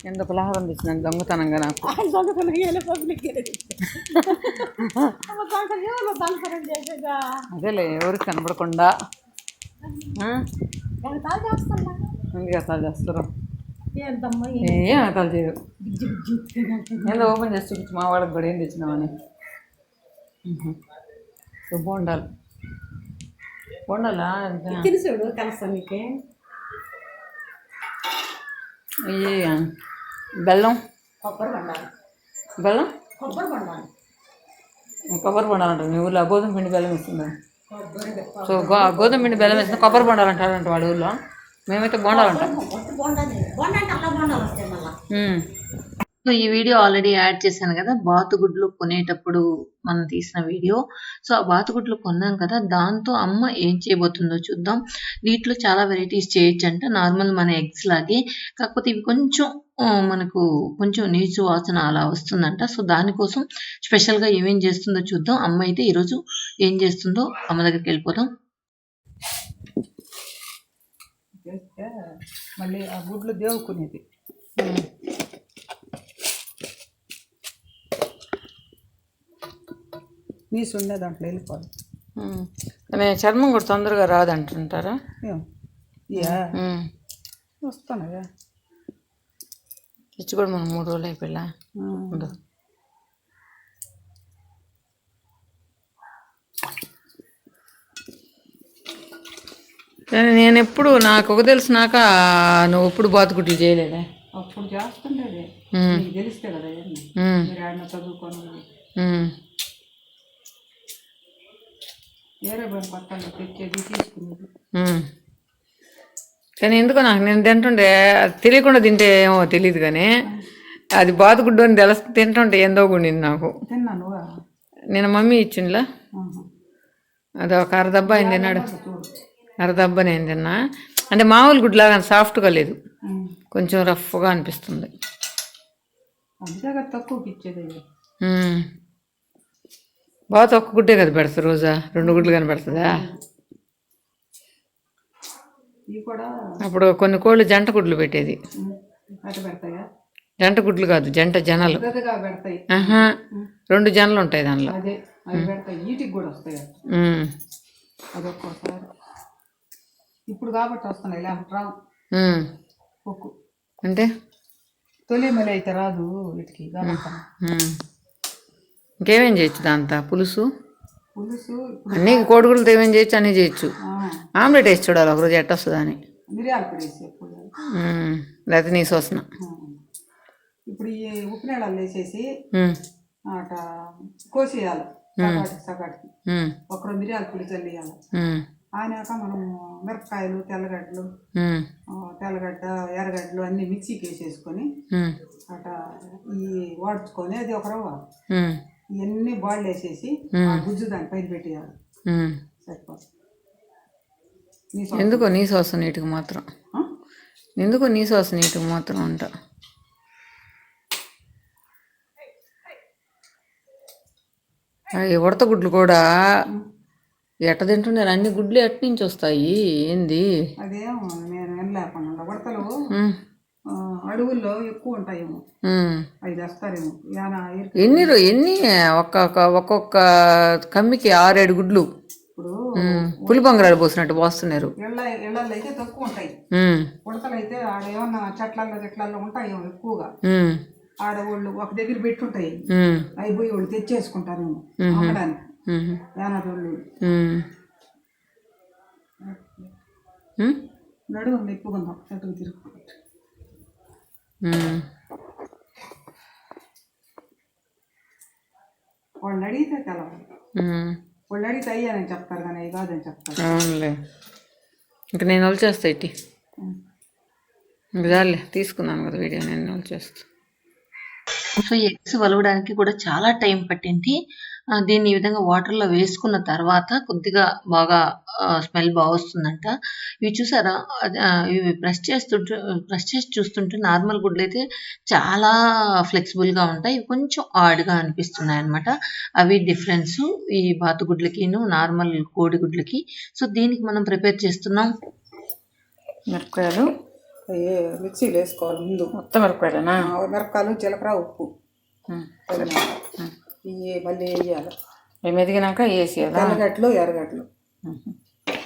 ఎంత పలహారం తెచ్చినాను దొంగతనంగా నాకు. అదేలే ఎవరికి కనపడకుండా ఎగతాలు చేస్తారు. ఏం ఎగతాలు చేయరు. ఏదో ఓపెన్ చేసి చూపించు మా వాళ్ళకి కూడా ఏం తెచ్చినామని. బోండాలు బోండాలా తెలుసు కలుస్తాను నీకే. ఇది బెల్లం కొబ్బరి బండాలి. బెల్లం కొబ్బరి బండాలి. కొబ్బరి బొండాలంటారు. మీ ఊళ్ళో గోధుమ పిండి బెల్లం ఇస్తుంది. సో గోధుమ పిండి బెల్లం వేస్తుంది కొబ్బరి బొండాలు అంటారంట వాడి ఊళ్ళో. మేమైతే బోండాలు అంటాం. సో ఈ వీడియో ఆల్రెడీ యాడ్ చేశాను కదా, బాతుగుడ్లు కొనేటప్పుడు మనం తీసిన వీడియో. సో ఆ బాతుగుడ్లు కొన్నాం కదా, దాంతో అమ్మ ఏం చేయబోతుందో చూద్దాం. వీటిలో చాలా వెరైటీస్ చేయొచ్చంట, నార్మల్ మన ఎగ్స్ లాగే. కాకపోతే ఇవి కొంచెం మనకు కొంచెం నీచు వాసన అలా వస్తుందంట. సో దానికోసం స్పెషల్గా ఏమేం చేస్తుందో చూద్దాం. అమ్మ అయితే ఈరోజు ఏం చేస్తుందో అమ్మ దగ్గరికి వెళ్ళిపోతాం. మళ్ళీ ఆ గుడ్లు దేవుకునేది నీసు ఉండే దాంట్లో వెళ్ళిపోదు. కానీ చర్మం కూడా తొందరగా రాదంటుంటారా? వస్తానగా ఇచ్చి కూడా మనం 3 రోజులు అయిపోయా ఉండదు. కానీ నేను ఎప్పుడు నాకు ఒక తెలిసినాక నువ్వు ఎప్పుడు బాతుగుడ్లు చేయలేదా? అప్పుడు చేస్తుండేది, తెలిస్తే కదా మీరు ఆయన చదువుకొని వేరే పక్కన తెచ్చేది తీసుకునేది. కానీ ఎందుకో నాకు నేను తింటుండే తెలియకుండా తింటే ఏమో తెలియదు, కానీ అది బాతుగుడ్డు అని తింటుంటే ఏందో ఉండింది నాకు. తిన్నాను నేను మమ్మీ ఇచ్చిండ్లా, అది ఒక అరదబ్బా ఆయన తిన్నాడు. అరదబ్బా నేను తిన్నా. అంటే మామూలు గుడ్లాగా సాఫ్ట్గా లేదు, కొంచెం రఫ్గా అనిపిస్తుంది. తక్కువకి ఇచ్చేది బాగా ఒక్క గుడ్డే కదా పెడతారు, రోజా 2 గుడ్లు కానీ పెడుతుందా? అప్పుడు కొన్ని కోళ్ళు జంట గుడ్లు పెట్టేది. జంట గుడ్లు కాదు, జనలు. 2 జనలు ఉంటాయి దానిలో. ఇప్పుడు కాబట్టి వస్తున్నాయి, లేకపోతే రావు. అంటే తొలి మళ్ళీ అయితే రాదు వీటికి. ఇంకేమేం చేయొచ్చు దాంతో? పులుసు అన్నీ కోడిగుడ్లతో ఏమేం చేయొచ్చు, అన్నీ చేయొచ్చు. ఆమ్లెట్ వేసి చూడాలి ఒకరోజు ఎట్ట వస్తుందా అని. లేకపోతే నీ సోసన. ఇప్పుడు ఈ ఉప్పు నీళ్ళల్లో వేసేసి అట కోసేయాలి సగాటికి. ఒకరు మిరియాల పొడి చల్లియాలి. ఆయనాక మనం మిరపకాయలు, తెల్లగడ్డలు, తెల్లగడ్డ, ఎర్రగడ్డలు అన్నీ మిక్సీకి వేసేసుకొని అట ఈ వాడ్చుకొని అది ఒక రవ్వ ఇవన్నీ బాయిల్ వేసేసి గుజ్జు దాని పైన పెట్టేయాలి. సరిపోతుంది. ఎందుకో నీ సాస్ నీటికి మాత్రం, ఎందుకో నీ సాస్ నీటికి మాత్రం అంట. ఉడత గుడ్లు కూడా ఎట్ట తింటున్నారు, అన్ని గుడ్లు ఎట్ట నుంచి వస్తాయి ఏంది? అదేమో నేను వినలేకుండా. ఉడతలు అడవుల్లో ఎక్కువ ఉంటాయేమో, అవి చేస్తారేమో. ఎన్ని ఒక్కొక్క కమ్మికి 6-7 గుడ్లు ఇప్పుడు పులి బంగారాలు పోసినట్టు పోస్తున్నారు. ఇళ్ళల్లో అయితే తక్కువ ఉంటాయి ఉడతలు. అయితే ఆడ ఏమన్నా చెట్లలో ఉంటాయేమో ఎక్కువగా. ఆడవాళ్ళు ఒక దగ్గర పెట్టుంటాయి, అవి పోయి వాళ్ళు తెచ్చేసుకుంటారేమో అమ్మడానికి. ఏనాడోళ్ళు నడువు ఎక్కువగా చెట్టుకు తిరుగుతుంది. వాళ్ళు అడిగితే తెలవాలి, వాళ్ళు అడిగితే అయ్యానని చెప్తారు కానీ అవి కాదని చెప్తారు. అవునులే, ఇంక నేను వచ్చేస్తా ఇట్టి. ఇంక చాలే, తీసుకున్నాను కదా వీడియో, నేను వచ్చేస్తా. సో ఎగ్స్ వలవడానికి కూడా చాలా టైం పట్టింది. దీన్ని ఈ విధంగా వాటర్లో వేసుకున్న తర్వాత కొద్దిగా బాగా స్మెల్ బాగా వస్తుందంట. ఇవి చూసారా, ఇవి ప్రెస్ చేసి చూస్తుంటే నార్మల్ గుడ్లు అయితే చాలా ఫ్లెక్సిబుల్గా ఉంటాయి, ఇవి కొంచెం హార్డ్గా అనిపిస్తున్నాయి అనమాట. అవి డిఫరెన్స్ ఈ బాతుగుడ్లకిను నార్మల్ కోడిగుడ్లకి. సో దీనికి మనం ప్రిపేర్ చేస్తున్నాం మిరపకాయలు, అవి మిక్సీలో వేసుకోవాలి ముందు. మొత్తం మిరపకాయలేనా? మిరపకాయలు, జీలకర్ర, ఉప్పు ఇవి మళ్ళీ వేయాలి. ఇవి మెదిగినాక వేసేయాలి. తెల్లగడ్డలు, ఎర్రగడ్డలు.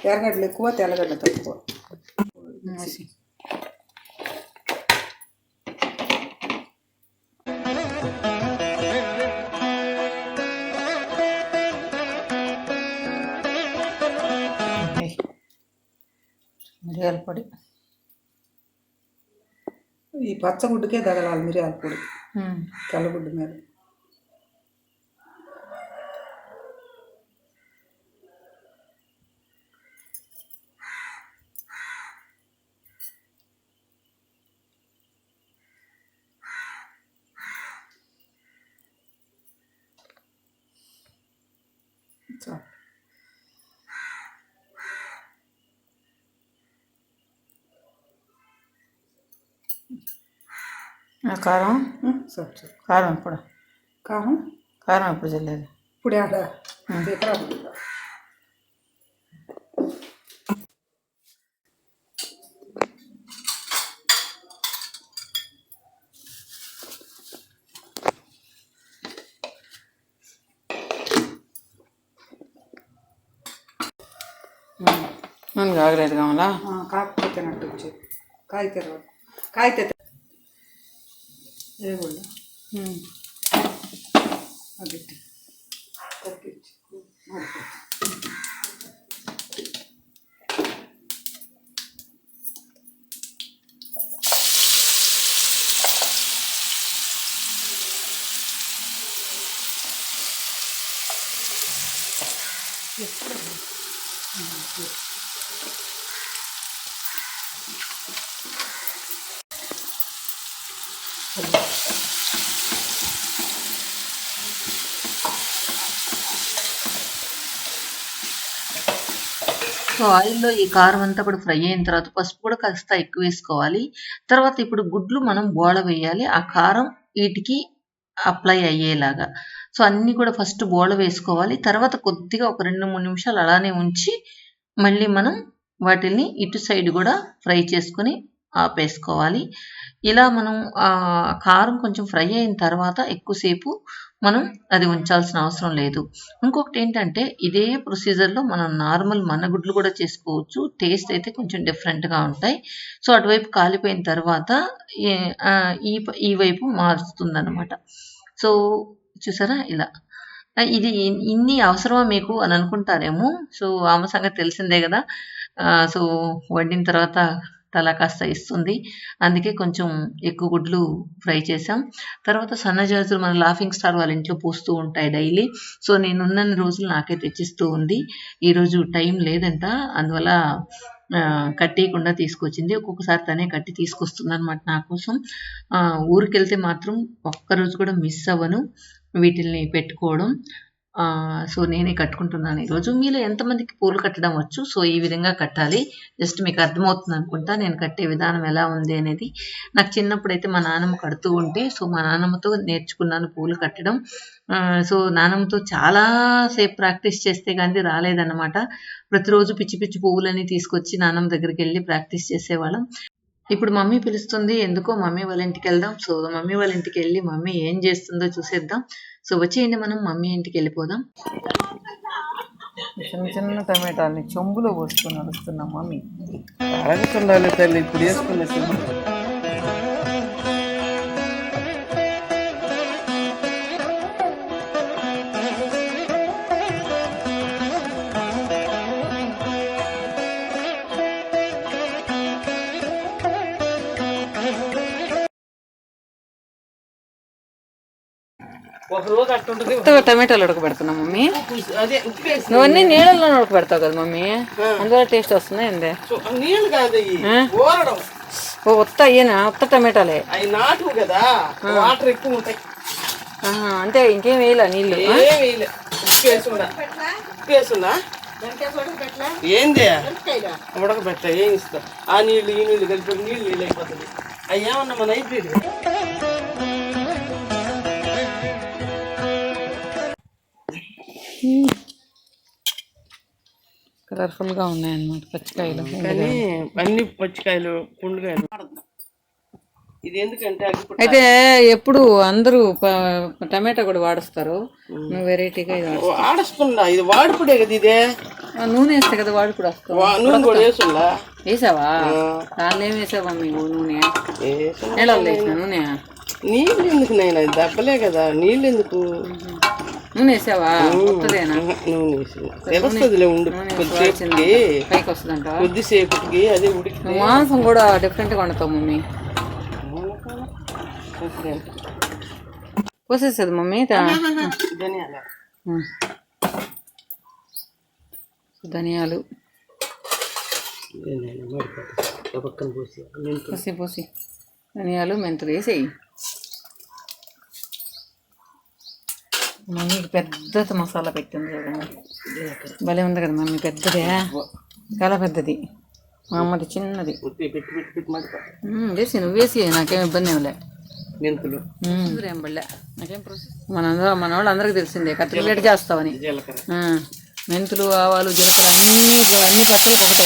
ఎర్రగడ్డలు ఎక్కువ, తెల్లగడ్డలు తక్కువ. మిరియాల పొడి. ఈ పచ్చగుడ్డుకే తగలాలి మిరియాల పొడి, తెల్లగుడ్డు మీద. కారం కారం ఇప్పుడు కారం ఎప్పుడు చల్లేదు. ఇప్పుడు ఆడ నన్ను కాగలేదు కావాలా? కాకపోతేనట్టు వచ్చేది. కాగితే వేయకూడదు. అది తగ్గించి సో ఆయిల్లో ఈ కారం అంతా కూడా ఫ్రై అయిన తర్వాత పసుపు కూడా కాస్త ఎక్కువ వేసుకోవాలి. తర్వాత ఇప్పుడు గుడ్లు మనం బోళ వేయాలి, ఆ కారం వీటికి అప్లై అయ్యేలాగా. సో అన్నీ కూడా ఫస్ట్ బోళ వేసుకోవాలి. తర్వాత కొద్దిగా ఒక 2-3 నిమిషాలు అలానే ఉంచి మళ్ళీ మనం వాటిని ఇటు సైడ్ కూడా ఫ్రై చేసుకొని ఆపేసుకోవాలి. ఇలా మనం కారం కొంచెం ఫ్రై అయిన తర్వాత ఎక్కువసేపు మనం అది ఉంచాల్సిన అవసరం లేదు. ఇంకొకటి ఏంటంటే ఇదే ప్రొసీజర్లో మనం నార్మల్ గుడ్లు కూడా చేసుకోవచ్చు. టేస్ట్ అయితే కొంచెం డిఫరెంట్గా ఉంటాయి. సో అటువైపు కాలిపోయిన తర్వాత ఈ వైపు మారుస్తుందన్నమాట. సో చూసారా ఇలా. ఇది ఇన్ని అవసరమా మీకు అని అనుకుంటారేమో. సో ఆమె సంగతి తెలిసిందే కదా. సో వండిన తర్వాత తల కాస్త ఇస్తుంది, అందుకే కొంచెం ఎక్కువ గుడ్లు ఫ్రై చేసాం. తర్వాత సన్నజాజులు మన లాఫింగ్ స్టార్ వాళ్ళ ఇంట్లో పూస్తూ ఉంటాయి డైలీ. సో నేనున్న రోజులు నాకే తెచ్చిస్తూ ఉంది. ఈరోజు టైం లేదంట, అందువల్ల కట్టేయకుండా తీసుకొచ్చింది. ఒక్కొక్కసారి తనే కట్టి తీసుకొస్తుంది అనమాట నా కోసం. ఊరికి వెళ్తే మాత్రం ఒక్కరోజు కూడా మిస్ అవ్వను వీటిల్ని పెట్టుకోవడం. సో నేనే కట్టుకుంటున్నాను ఈరోజు. మీలో ఎంతమందికి పూలు కట్టడం వచ్చు? సో ఈ విధంగా కట్టాలి. జస్ట్ మీకు అర్థమవుతుంది అనుకుంటా నేను కట్టే విధానం ఎలా ఉంది అనేది. నాకు చిన్నప్పుడైతే మా నాన్నమ్మ కడుతూ ఉంటే, సో మా నాన్నమ్మతో నేర్చుకున్నాను పూలు కట్టడం. సో నాన్నమ్మతో చాలా సేపు ప్రాక్టీస్ చేస్తే కానీ రాలేదన్నమాట. ప్రతిరోజు పిచ్చి పిచ్చి పువ్వులని తీసుకొచ్చి నాన్నమ్మ దగ్గరికి వెళ్ళి ప్రాక్టీస్ చేసేవాళ్ళం. ఇప్పుడు మమ్మీ పిలుస్తుంది, ఎందుకో మమ్మీ వాళ్ళ ఇంటికి వెళ్దాం. సో మమ్మీ వాళ్ళ ఇంటికి వెళ్ళి మమ్మీ ఏం చేస్తుందో చూసేద్దాం. సో వచ్చేయండి, మనం మమ్మీ ఇంటికి వెళ్ళిపోదాం. చిన్న చిన్న టమాటాలని చెంబులో పోసుకొని నడుస్తున్నాం మమ్మీ. అరగుతుండాలి తల్లి, ఇప్పుడు వేసుకున్న చెంబు. టమాటాలు ఉడకబెడుతున్నా మమ్మీ. నువ్వన్నీ నీళ్ళలో ఉడకబెడతావు కదా మమ్మీ, అందువల్ల టేస్ట్ వస్తుంది ఏంది? ఓ ఉత్త అయ్యేనా? ఉత్త టమాటాలే అంటే ఇంకేం వేయాల నీళ్ళు? ఏంది ఉడకబెట్టా? ఏం ఇస్తా? ఆ నీళ్ళు ఈ నీళ్ళు కలిపి నీళ్ళు అయిపోతుంది. అవి ఏమన్నా మన అయిపోయింది. కలర్ఫుల్గా ఉన్నాయన్నమాట పచ్చికాయలు. కానీ అన్ని పచ్చికాయలు పుండుకాయలు. ఇది ఎందుకంటే అయితే ఎప్పుడు అందరూ టమాటా కూడా వాడుస్తారు, నువ్వు వెరైటీగా ఇది వాడుస్తుందా? ఇది వాడుపుడే కదా, ఇదే నూనె వేస్తే కదా వాడుపుడు వస్తుంది. నూనె కూడా వేసుందా? వేసావా? దానిలో ఏం వేసావా మీకు నూనె? నీళ్ళలో వేసిన నూనె? నీళ్ళు ఎందుకు నైనా, దెబ్బలే కదా, నీళ్ళు ఎందుకు? నూనె వేసావా? వస్తుందేనా? నూనె వేసి వస్తుందిలే, ఉండు కొద్దిసేపుకి పైకి వస్తుందంట. కొద్దిసేపుకి అదే ఉడికి. మాంసం కూడా డిఫరెంట్గా వండుతావు మమ్మీ. పోసేస్తుంది మమ్మీ. ధనియాలు పోసి ధనియాలు మెంతులు వేసేయి. మమ్మీకి పెద్ద మసాలా పెట్టింది చూడండి, భలే ఉంది కదా మమ్మీ. పెద్దదే, చాలా పెద్దది. మా అమ్మది చిన్నది. వేసి నువ్వు వేసి, నాకేం ఇబ్బంది ఏమిలే. మెంతులు ఏం పడలే నాకేం ప్రాసెస్. మన వాళ్ళు అందరికి తెలిసిందే కత్తిరి లేట్ చేస్తావని. మెంతులు, ఆవాలు, జీలకర్ర అన్ని పచ్చళ్ళకి ఒకటే.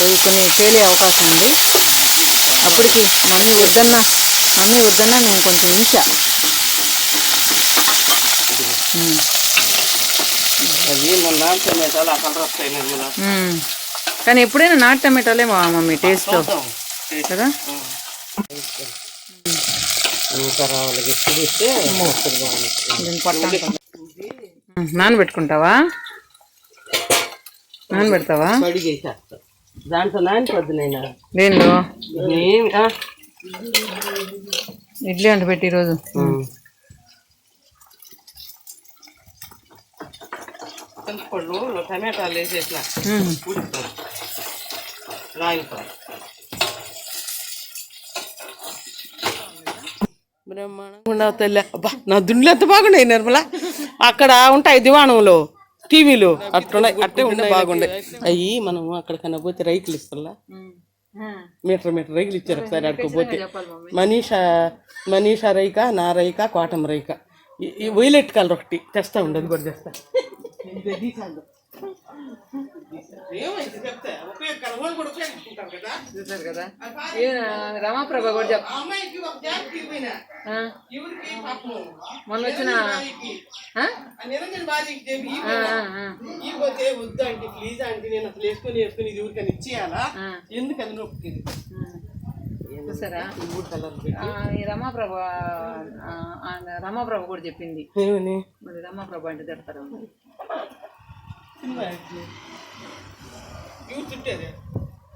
అవి కొన్ని పేలే అవకాశం ఉంది. అప్పటికి మమ్మీ వద్దన్నా నేను కొంచెం ఉంచా. కానీ ఎప్పుడైనా నాటు టమాటాలే మా మమ్మీ టేస్ట్ కదా. నానబెట్టుకుంటావా? నానబెడతావా? దాంట్లో నానిపోద్దు నైనా. దేనిలో? ఇడ్లీ అంట పెట్టి ఈరోజు. చింతపళ్ళు టమాటాలు వేసేసిన ఉడుకుతారు, నానిపోయి బ్రహ్మాండంగా తల్లి. అబ్బా, నా దుండ్లు ఎంత బాగున్నాయి నిర్మల. అక్కడ ఉంటాయి దివాణంలో టీవీలు, అట్టే ఉండే బాగుండే. అయ్యి మనం అక్కడికన్నా పోతే రైకులు ఇస్తారా, మీటర్ రైకులు ఇచ్చారు ఒకసారి అడుకోపోతే. మనీషా రైక, నా రైక, కోటం రైక, ఈ వైలెట్ కలర్ ఒకటి తెస్తా ఉండదు కూడా తెస్తా. చూసారు కదా రమాప్రభ కూడా చెప్ మొన్న వచ్చిన వద్దు అంటే ప్లీజ్ అంటే నేను అసలు వేసుకొని ఇది ఊరికని ఇచ్చేయాలా, ఎందుకు అది నొప్పి. చూసారా రమాప్రభ కూడా చెప్పింది. మరి రమాప్రభ అంటే తిడతారు.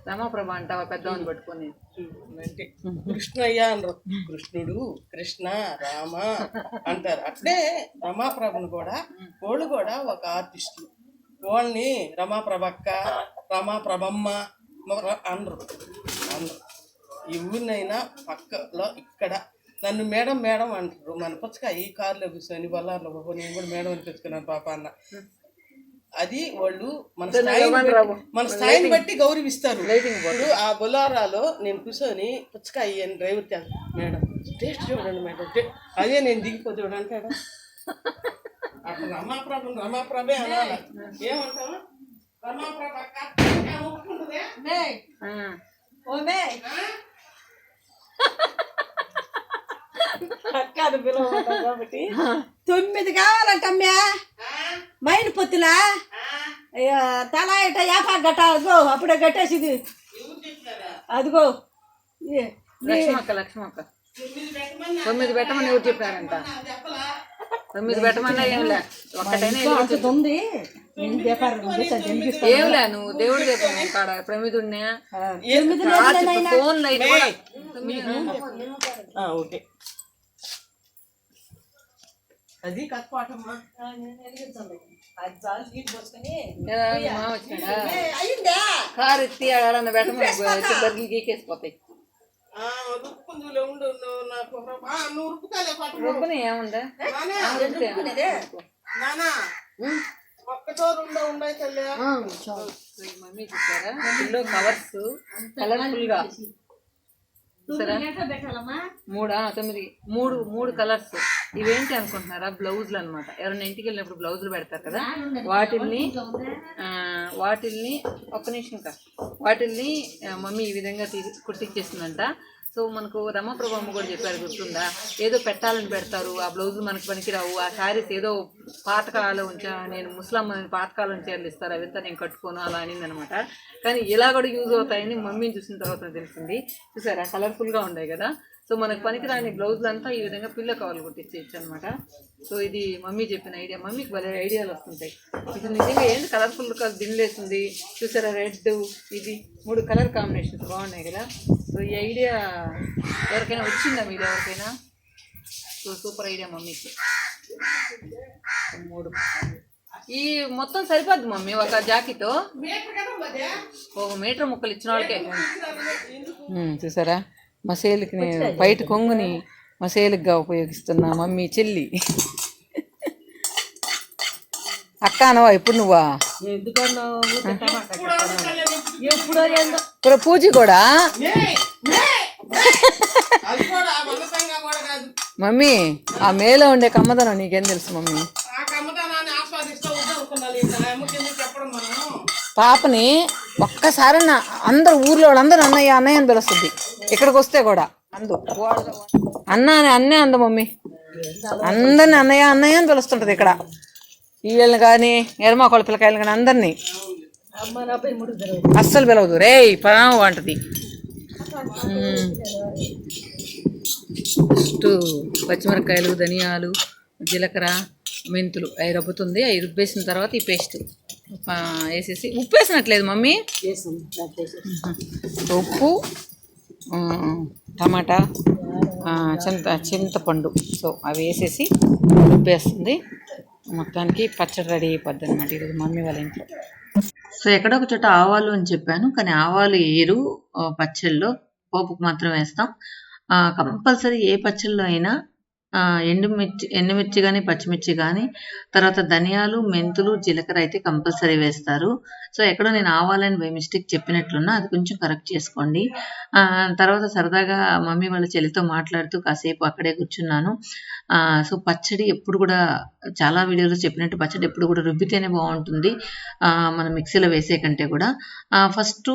రమాప్రభ అంటావా పెద్దవాన్ని పట్టుకొని? కృష్ణయ్య అనరు, కృష్ణుడు, కృష్ణ, రామ అంటారు. అట్లే రమాప్రభను కూడా వాళ్ళు కూడా ఒక ఆర్టిస్టులు. వాళ్ళని రమాప్రభక్క, రమాప్రభమ్మ అనరు. ఈ ఊరినైనా పక్కలో ఇక్కడ నన్ను మేడం మేడం అంటారు. మన పుచ్చకాయ ఈ కారులో కూర్చొని బొల్లార్లో నేను కూడా మేడం అని తెచ్చుకున్నాను పాప అన్న. అది వాళ్ళు మన స్థాయిని బట్టి గౌరవిస్తారు. ఇప్పుడు ఆ బొలారాలో నేను కూర్చొని పుచ్చకాయ అని డ్రైవర్ మేడం టేస్ట్ చూడండి మేడం, అదే నేను దిగిపోతే చూడండి అంటాడా. అప్పుడు రమాప్రభే అనాలి. ఏమంటావు? రమాప్రభ ఒప్పుకుంటుందే అక్కను పిలవమంటాం కాబట్టి 9 కావాలంటమ్మా. మైన్ పొత్తులా తలా ఇట యాపా గట్ట అదిగో అప్పుడే కట్టేసింది. అదిగో లక్ష్మక్క 9 పెట్టమని ఎవరు చెప్పారంట? 9 పెట్టమన్నా ఏం లే, ఒక్కటైనా ఉంది. ఏమిలే నువ్వు దేవుడు చెప్పాను కాడ 9 ఫోన్ లైట్ ఓకే. అది కట్టుకోవటమ్మా. కారు ఎత్తి ఆడన్న పెట్టమని బర్రెలు గీకేసిపోతాయి. రుబ్బని ఏముందా మమ్మీ చూసారా కవర్స్ కలర్ఫుల్ గా చూసారా? 3 కలర్స్ ఇవేంటి అనుకుంటున్నారా, బ్లౌజులు అనమాట. ఎవరైనా ఇంటికి వెళ్ళినప్పుడు బ్లౌజులు పెడతారు కదా, వాటిల్ని ఒక్క నిమిషం ఇంకా వాటిల్ని మమ్మీ ఈ విధంగా కుట్టించేసిందంట. సో మనకు రమాప్రభు అమ్మ కూడా చెప్పారు, గుర్తుందా, ఏదో పెట్టాలని పెడతారు, ఆ బ్లౌజులు మనకు పనికిరావు, ఆ శారీస్ ఏదో పాతకాలంలో ఉంచా, నేను ముస్లాం పాతకాలం చీరలు ఇస్తారు, అవంతా నేను కట్టుకోను అలా అనింది అనమాట. కానీ ఇలా కూడా యూజ్ అవుతాయని మమ్మీని చూసిన తర్వాత తెలిసింది. చూసారా కలర్ఫుల్గా ఉన్నాయి కదా. సో మనకు పనికిరాని బ్లౌజులు అంతా ఈ విధంగా పిల్ల కవర్లు కుట్టించేయచ్చు అనమాట. సో ఇది మమ్మీ చెప్పిన ఐడియా. మమ్మీకి భలే ఐడియాలు వస్తుంటాయి. ఇది నిజంగా ఏంటి కలర్ఫుల్గా దిండేస్తుంది చూసారా, రెడ్ ఇది 3 కలర్ కాంబినేషన్స్ బాగున్నాయి కదా. సో ఈ ఐడియా ఎవరికైనా వచ్చిందా మీరు ఎవరికైనా? సో సూపర్ ఐడియా మమ్మీకి. 3 ఈ మొత్తం సరిపోద్ది మమ్మీ ఒక జాకెట్. 1 మీటర్ ముక్కలు ఇచ్చిన వాళ్ళకే. చూసారా మసేలుకి బయట కొంగుని మసేలుగా ఉపయోగిస్తున్నా మమ్మీ చెల్లి. అక్క అనవా ఇప్పుడు నువ్వా? ఇప్పుడు పూజ కూడా మమ్మీ ఆ మేలో ఉండే కమ్మదనం నీకేం తెలుసు మమ్మీ? పాపని ఒక్కసారి అందరు ఊర్లో వాళ్ళందరూ అన్నయ్య అన్నయ్య అని పిలుస్తుంది. ఇక్కడికి వస్తే కూడా అన్న అని అన్నే అంద మమ్మీ, అందరిని అన్నయ్య అన్నయ్య అని పిలుస్తుంటది ఇక్కడ. వీళ్ళని కానీ ఎరమాకోళ్ళ పిల్లకాయలు కానీ అందరినీ అస్సలు పిలవదు. రే పరాము అంటది. ఫస్ట్ పచ్చిమిరపకాయలు, ధనియాలు, జీలకర్ర, మెంతులు అవి రుబ్బుతుంది. అవి రుబ్బేసిన తర్వాత ఈ పేస్ట్ వేసేసి, ఉప్పు వేసినట్లేదు మమ్మీ, ఉప్పు, టమాటా, చింతపండు, సో అవి వేసేసి రుబ్బేస్తుంది. మొత్తానికి పచ్చడి రెడీ అయిపోద్ది అనమాట ఈరోజు మమ్మీ వాళ్ళ ఇంట్లో. సో ఎక్కడో ఒక చోట ఆవాలు అని చెప్పాను, కానీ ఆవాలు ఏరు పచ్చళ్ళలో, పోపుకు మాత్రం వేస్తాం. కంపల్సరీ ఏ పచ్చళ్ళలో అయినా ఎండుమిర్చి కానీ పచ్చిమిర్చి కానీ, తర్వాత ధనియాలు, మెంతులు, జీలకర్ర అయితే కంపల్సరీ వేస్తారు. సో ఎక్కడో నేను ఆవాలని బై మిస్టేక్ చెప్పినట్లున్నా, అది కొంచెం కరెక్ట్ చేసుకోండి. తర్వాత సరదాగా మమ్మీ వాళ్ళ చెల్లితో మాట్లాడుతూ కాసేపు అక్కడే కూర్చున్నాను. సో పచ్చడి ఎప్పుడు కూడా చాలా వీడియోలో చెప్పినట్టు పచ్చడి ఎప్పుడు కూడా రుబ్బితేనే బాగుంటుంది, మనం మిక్సీలో వేసే కంటే కూడా. ఫస్ట్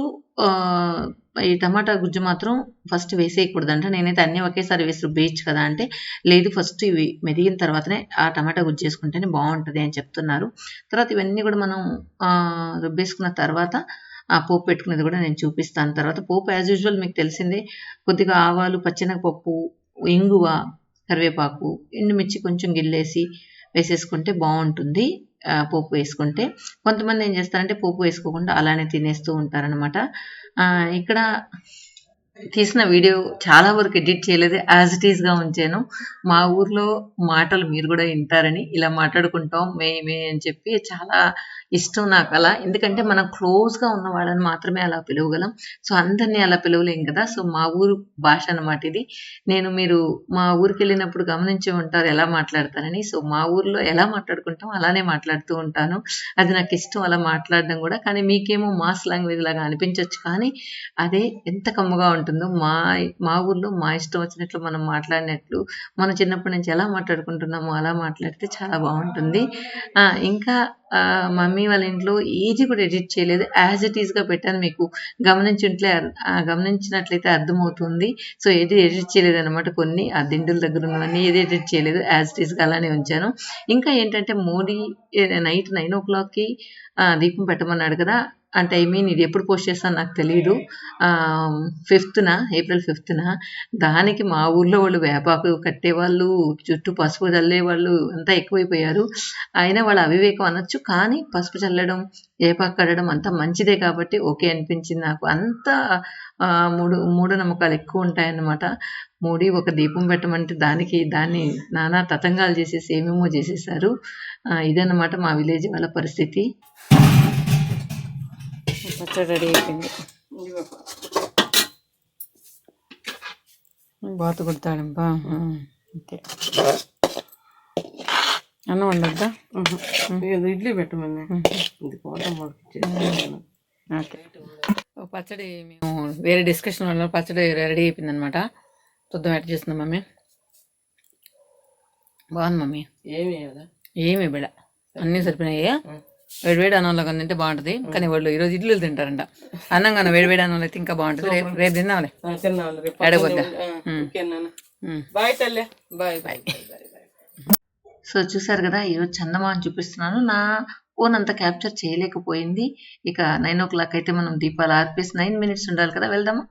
ఈ టమాటా గుజ్జు మాత్రం ఫస్ట్ వేసేయకూడదంట. నేనైతే అన్నీ ఒకేసారి వేసి రుబ్బేయచ్చు కదా అంటే, లేదు ఫస్ట్ ఇవి మెదిగిన తర్వాతనే ఆ టమాటా గుజ్జు వేసుకుంటేనే బాగుంటుంది అని చెప్తున్నారు. తర్వాత ఇవన్నీ కూడా మనం రుబ్బేసుకున్న తర్వాత ఆ పోపు పెట్టుకునేది కూడా నేను చూపిస్తాను. తర్వాత పోపు యాజ్ యూజువల్ మీకు తెలిసిందే, కొద్దిగా ఆవాలు, పచ్చెనగపప్పు, ఇంగువ, కరివేపాకు, ఎండుమిర్చి కొంచెం గిల్లేసి వేసేసుకుంటే బాగుంటుంది పోపు వేసుకుంటే. కొంతమంది ఏం చేస్తారంటే పోపు వేసుకోకుండా అలానే తినేస్తూ ఉంటారనమాట. ఇక్కడ తీసిన వీడియో చాలా వరకు ఎడిట్ చేయలేదు, యాజ్ ఇట్ ఈస్గా ఉంచాను. మా ఊర్లో మాటలు మీరు కూడా వింటారని ఇలా మాట్లాడుకుంటాం మేమే అని చెప్పి చాలా ఇష్టం నాకు అలా. ఎందుకంటే మనం క్లోజ్గా ఉన్న వాళ్ళని మాత్రమే అలా పిలవగలం. సో అందరినీ అలా పిలవలేం కదా. సో మా ఊరు భాష అన్నమాట ఇది. మీరు మా ఊరికి వెళ్ళినప్పుడు గమనించి ఉంటారు ఎలా మాట్లాడతారని. సో మా ఊర్లో ఎలా మాట్లాడుకుంటాం అలానే మాట్లాడుతూ ఉంటాను. అది నాకు ఇష్టం అలా మాట్లాడడం కూడా. కానీ మీకేమో మాస్ లాంగ్వేజ్ లాగా అనిపించవచ్చు, కానీ అదే ఎంత కమ్మగా ఉంటుందో. మా ఊర్లో మా ఇష్టం వచ్చినట్లు మనం మాట్లాడినట్లు, మనం చిన్నప్పటి నుంచి ఎలా మాట్లాడుకుంటున్నామో అలా మాట్లాడితే చాలా బాగుంటుంది. ఇంకా మమ్మీ వాళ్ళ ఇంట్లో ఏది కూడా ఎడిట్ చేయలేదు, యాజ్ ఇట్ ఈస్గా పెట్టాను. మీకు గమనించినట్లయితే అర్థమవుతుంది. సో ఏది ఎడిట్ చేయలేదు అనమాట. కొన్ని ఆ దిండుల దగ్గర ఉన్నవన్నీ ఏది ఎడిట్ చేయలేదు, యాజ్ ఇట్ ఈస్గా అలానే ఉంచాను. ఇంకా ఏంటంటే మోడీ నైట్ 9 o'clockకి దీపం పెట్టమన్నాడు కదా. అంటే ఇది ఎప్పుడు పోస్ట్ చేస్తాను నాకు తెలియదు. ఏప్రిల్ 5th దానికి మా ఊర్లో వాళ్ళు వేపాకు కట్టేవాళ్ళు, చుట్టూ పసుపు చల్లేవాళ్ళు అంతా ఎక్కువైపోయారు. అయినా వాళ్ళ అవివేకం అనొచ్చు, కానీ పసుపు చల్లడం, వేపాకు కట్టడం అంతా మంచిదే కాబట్టి ఓకే అనిపించింది నాకు. అంతా మూఢనమ్మకాలు ఎక్కువ ఉంటాయన్నమాట. మోడీ ఒక దీపం పెట్టమంటే దాన్ని నానా తతంగాలు చేసేసి ఏమేమో చేసేసారు. ఇదన్నమాట మా విలేజ్ వాళ్ళ పరిస్థితి. పచ్చడి రెడీ అయిపోయింది. బాతు కొడతాడంబా. అంతే. అన్నం వండద్దా? ఇడ్లీ పెట్టమని. ఓకే. పచ్చడి మేము వేరే డిస్కషన్ వల్ల పచ్చడి రెడీ అయిపోయింది అనమాట. చూద్దాం ఎట్లా చేస్తున్నాం మమ్మీ. బాగుంది మమ్మీ. ఏమి కదా ఏమి బిడ అన్నీ సరిపోయినాయి. వేడివేడి అన్నంలో కానీ తింటే బాగుంటుంది. కానీ వాళ్ళు ఈరోజు ఇడ్లీలు తింటారంట. అన్నం కానీ వేడివేడి అన్నంలో అయితే ఇంకా బాగుంటుంది. రేపు తిన్నాంలే. తిన్నాను రేపు ఎడగొద్దా. ఓకేనా బాయ్ తల్లి బాయ్ బాయ్ బాయ్. సో చూసారు కదా, ఈరోజు చందమామ చూపిస్తున్నాను. నా ఫోన్ అంతా క్యాప్చర్ చేయలేకపోయింది. ఇక 9 o'clock అయితే మనం దీపాలు ఆర్పేసి 9 minutes ఉండాలి కదా, వెళ్దామా?